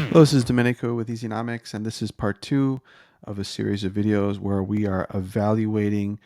Hello, this is Domenico with Easynomics, and this is part two of a series of videos where we are evaluating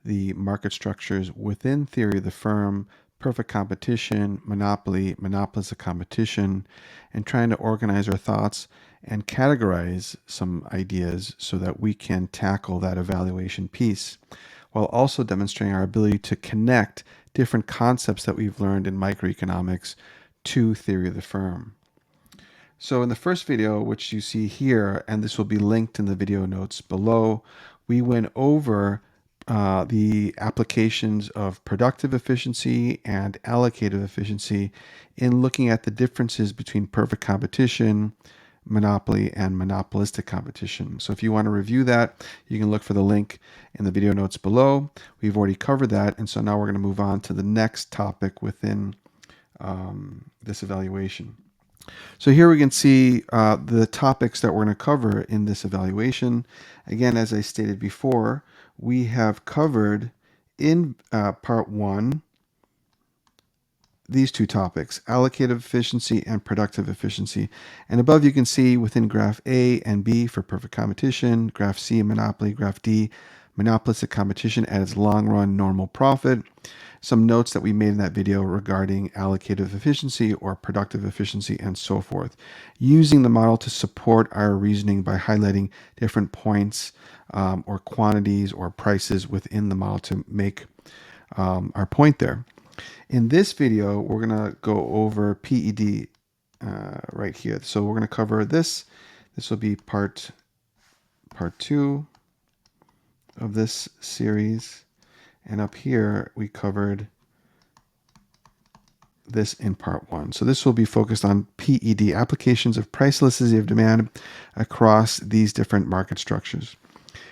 the market structures within theory of the firm, perfect competition, monopoly, monopolistic competition, and trying to organize our thoughts and categorize some ideas so that we can tackle that evaluation piece, while also demonstrating our ability to connect different concepts that we've learned in microeconomics to theory of the firm. So in the first video, which you see here, and this will be linked in the video notes below, we went over the applications of productive efficiency and allocative efficiency in looking at the differences between perfect competition, monopoly, and monopolistic competition. So if you want to review that, you can look for the link in the video notes below. We've already covered that, and so now we're going to move on to the next topic within this evaluation. So here we can see the topics that we're going to cover in this evaluation. Again, as I stated before, we have covered in part one these two topics, allocative efficiency and productive efficiency. And above you can see within graph A and B for perfect competition, graph C monopoly, graph D monopolistic competition at its long run normal profit. Some notes that we made in that video regarding allocative efficiency or productive efficiency and so forth. Using the model to support our reasoning by highlighting different points or quantities or prices within the model to make our point there. In this video, we're going to go over PED right here. So we're going to cover this. This will be part two of this series. And up here, we covered this in part one. So this will be focused on PED, applications of price elasticity of demand across these different market structures.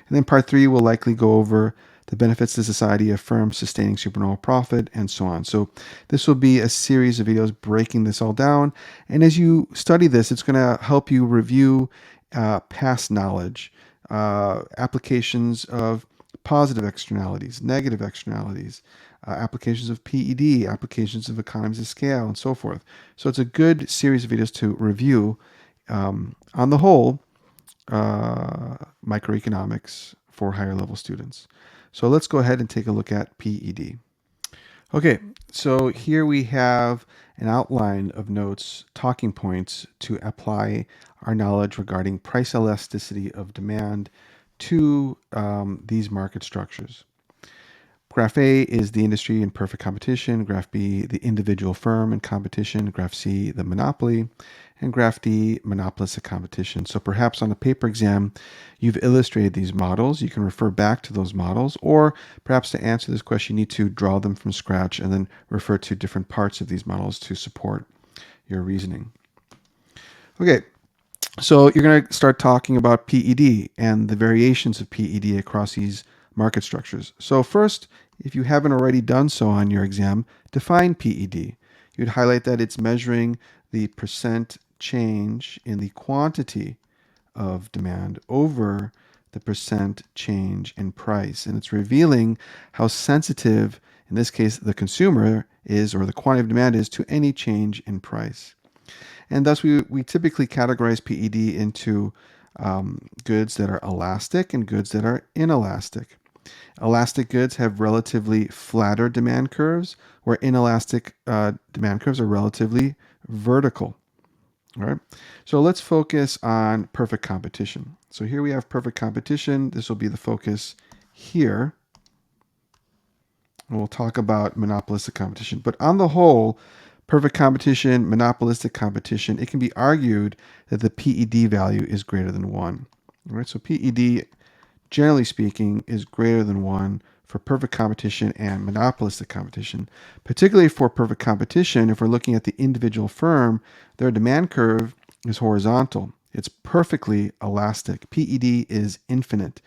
And then part three will likely go over the benefits to society of firms sustaining supernormal profit, and so on. So this will be a series of videos breaking this all down. And as you study this, it's going to help you review past knowledge, applications of positive externalities, negative externalities, applications of PED, applications of economies of scale, and so forth. So it's a good series of videos to review on the whole microeconomics for higher level students. So let's go ahead and take a look at PED. Okay, so here we have an outline of notes, talking points to apply our knowledge regarding price elasticity of demand to these market structures. Graph A is the industry in perfect competition, graph B, the individual firm in competition, graph C, the monopoly, and graph D, monopolistic competition. So perhaps on a paper exam, you've illustrated these models. You can refer back to those models, or perhaps to answer this question, you need to draw them from scratch and then refer to different parts of these models to support your reasoning. Okay, so you're going to start talking about PED and the variations of PED across these market structures. So first, if you haven't already done so on your exam, define PED. You'd highlight that it's measuring the percent change in the quantity of demand over the percent change in price. And it's revealing how sensitive, in this case, the consumer is, or the quantity of demand is, to any change in price. And thus, we typically categorize PED into goods that are elastic and goods that are inelastic. Elastic goods have relatively flatter demand curves, where inelastic demand curves are relatively vertical. All right. So let's focus on perfect competition. So here we have perfect competition. This will be the focus here. And we'll talk about monopolistic competition. But on the whole, perfect competition, monopolistic competition, it can be argued that the PED value is greater than 1. All right. So PED, generally speaking, is greater than 1 for perfect competition and monopolistic competition. Particularly for perfect competition, if we're looking at the individual firm, their demand curve is horizontal. It's perfectly elastic. PED is infinite.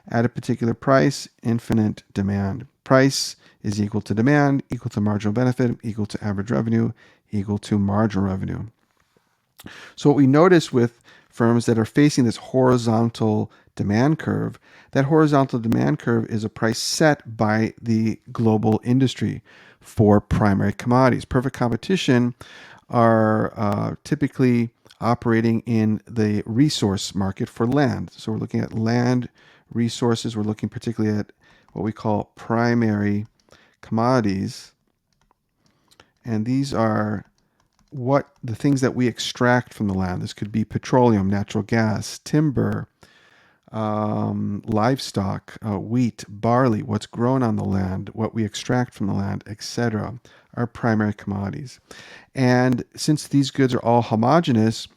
At a particular price, infinite demand. Price is equal to demand, equal to marginal benefit, equal to average revenue, equal to marginal revenue. So what we notice with firms that are facing this horizontal demand curve, that horizontal demand curve is a price set by the global industry for primary commodities. Perfect competition are typically operating in the resource market for land. So we're looking at land resources. We're looking particularly at what we call primary commodities. And these are what the things that we extract from the land. This could be petroleum, natural gas, timber, livestock, wheat, barley, what's grown on the land, what we extract from the land, etc., are primary commodities. And since these goods are all homogeneous,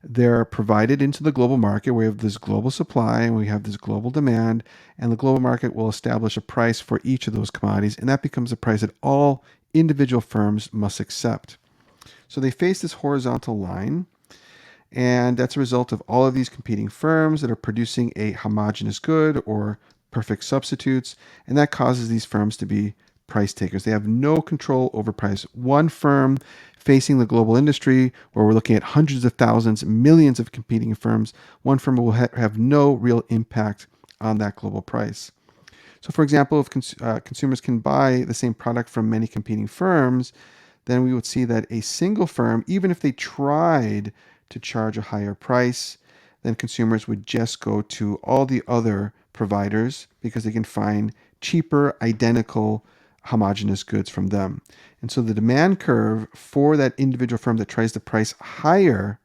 they're provided into the global market where we have this global supply and we have this global demand, and the global market will establish a price for each of those commodities, and that becomes a price that all individual firms must accept. So they face this horizontal line, and that's a result of all of these competing firms that are producing a homogeneous good or perfect substitutes, and that causes these firms to be price takers. They have no control over price. One firm facing the global industry, where we're looking at hundreds of thousands, millions of competing firms, one firm will have no real impact on that global price. So, for example, if consumers can buy the same product from many competing firms, then we would see that a single firm, even if they tried to charge a higher price, then consumers would just go to all the other providers because they can find cheaper, identical, homogeneous goods from them. And so the demand curve for that individual firm that tries to price higher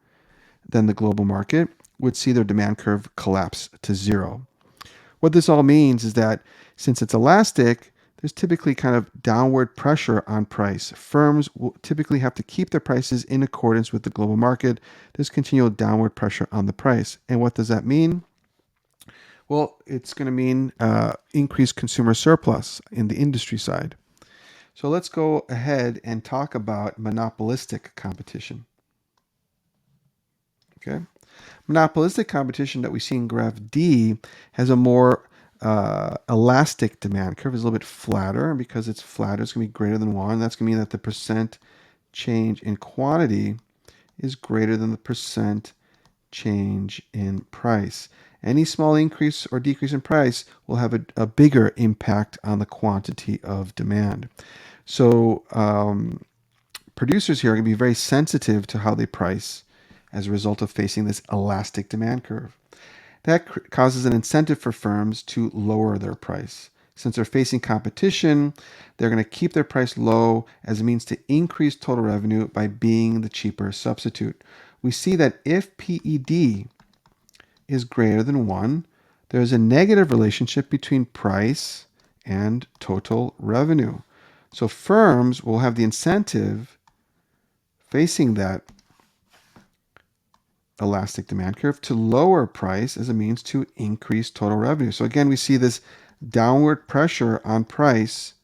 than the global market would see their demand curve collapse to zero. What this all means is that since it's elastic, there's typically kind of downward pressure on price. Firms will typically have to keep their prices in accordance with the global market. There's continual downward pressure on the price. And what does that mean? Well, it's going to mean increased consumer surplus in the industry side. So let's go ahead and talk about monopolistic competition. Okay. Monopolistic competition that we see in graph D has a more elastic demand curve. It's a little bit flatter, and because it's flatter, it's going to be greater than 1. That's going to mean that the percent change in quantity is greater than the percent change in price. Any small increase or decrease in price will have a bigger impact on the quantity of demand. So producers here are going to be very sensitive to how they price as a result of facing this elastic demand curve. That causes an incentive for firms to lower their price. Since they're facing competition, they're going to keep their price low as a means to increase total revenue by being the cheaper substitute. We see that if PED is greater than 1, there's a negative relationship between price and total revenue. So firms will have the incentive facing that elastic demand curve to lower price as a means to increase total revenue. So again, we see this downward pressure on price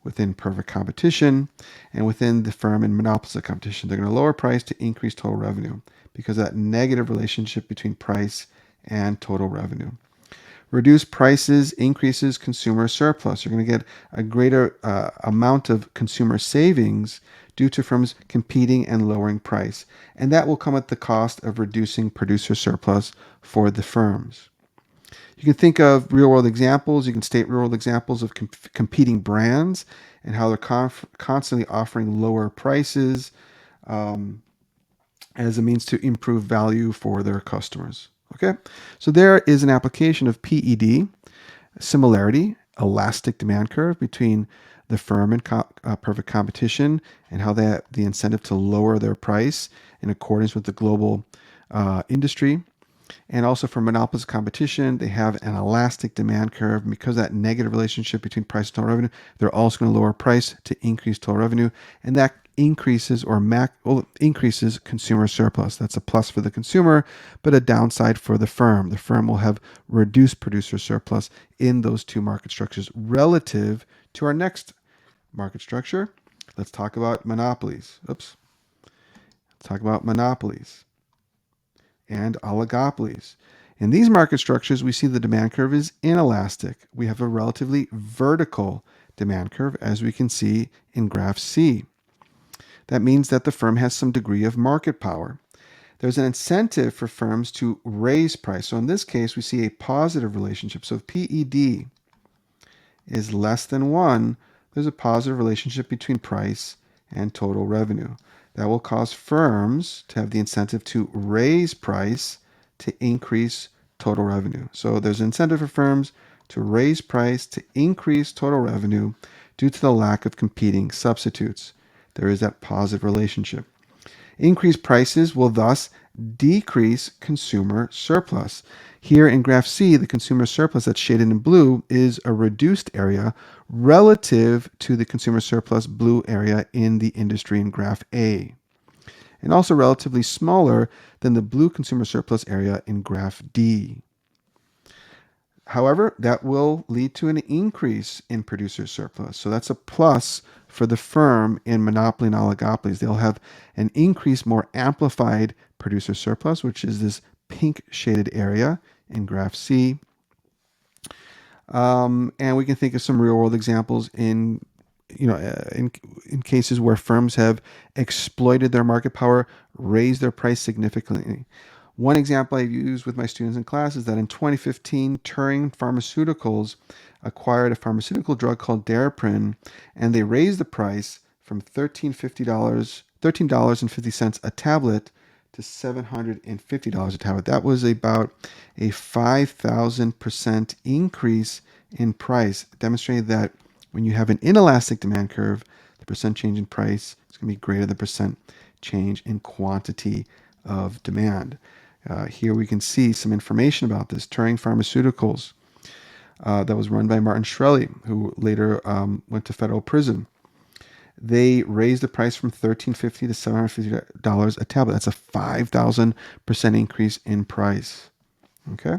within perfect competition and within the firm in monopolistic competition. They're going to lower price to increase total revenue because of that negative relationship between price and total revenue. Reduced prices increases consumer surplus. You're going to get a greater amount of consumer savings due to firms competing and lowering price. And that will come at the cost of reducing producer surplus for the firms. You can think of real world examples. You can state real world examples of competing brands and how they're constantly offering lower prices as a means to improve value for their customers. Okay, so there is an application of PED, similarity, elastic demand curve between the firm and perfect competition, and how they have the incentive to lower their price in accordance with the global industry. And also for monopolistic competition, they have an elastic demand curve. And because of that negative relationship between price and total revenue, they're also going to lower price to increase total revenue. And that increases increases consumer surplus. That's a plus for the consumer, but a downside for the firm. The firm will have reduced producer surplus in those two market structures relative to our next market structure. Let's talk about monopolies. Let's talk about monopolies and oligopolies. In these market structures, we see the demand curve is inelastic. We have a relatively vertical demand curve, as we can see in graph C. That means that the firm has some degree of market power. There's an incentive for firms to raise price. So in this case, we see a positive relationship. So if PED is less than 1, there's a positive relationship between price and total revenue. That will cause firms to have the incentive to raise price to increase total revenue. So there's an incentive for firms to raise price to increase total revenue due to the lack of competing substitutes. There is that positive relationship. Increased prices will thus decrease consumer surplus. Here in graph C, the consumer surplus that's shaded in blue is a reduced area relative to the consumer surplus blue area in the industry in graph A, and also relatively smaller than the blue consumer surplus area in graph D. However, that will lead to an increase in producer surplus. So that's a plus for the firm in monopoly and oligopolies. They'll have an increased, more amplified producer surplus, which is this pink shaded area in graph C. And we can think of some real world examples in cases where firms have exploited their market power, raised their price significantly. One example I've used with my students in class is that in 2015, Turing Pharmaceuticals acquired a pharmaceutical drug called Daraprim, and they raised the price from $13.50 a tablet to $750 a tablet. That was about a 5,000% increase in price, demonstrating that when you have an inelastic demand curve, the percent change in price is going to be greater than the percent change in quantity of demand. Here we can see some information about this. Turing Pharmaceuticals, that was run by Martin Shkreli, who later went to federal prison. They raised the price from $13.50 to $750 a tablet. That's a 5,000% increase in price. Okay.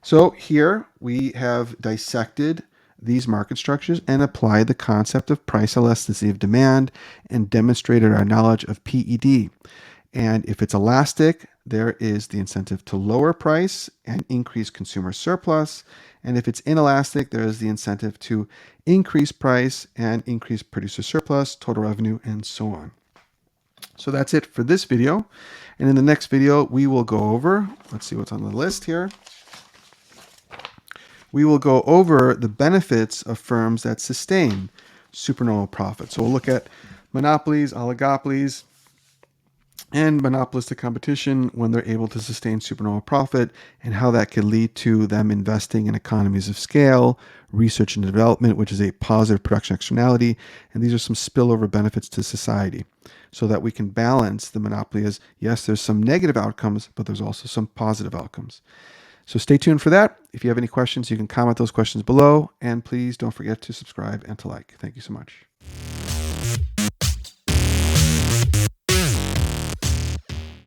So here we have dissected these market structures and applied the concept of price elasticity of demand and demonstrated our knowledge of PED. And if it's elastic, there is the incentive to lower price and increase consumer surplus. And if it's inelastic, there is the incentive to increase price and increase producer surplus, total revenue, and so on. So that's it for this video. And in the next video, we will go over, let's see what's on the list here. We will go over the benefits of firms that sustain supernormal profits. So we'll look at monopolies, oligopolies, and monopolistic competition when they're able to sustain supernormal profit, and how that could lead to them investing in economies of scale, research and development, which is a positive production externality. And these are some spillover benefits to society, so that we can balance the monopoly as, yes, there's some negative outcomes, but there's also some positive outcomes. So stay tuned for that. If you have any questions, you can comment those questions below, and please don't forget to subscribe and to like. Thank you so much.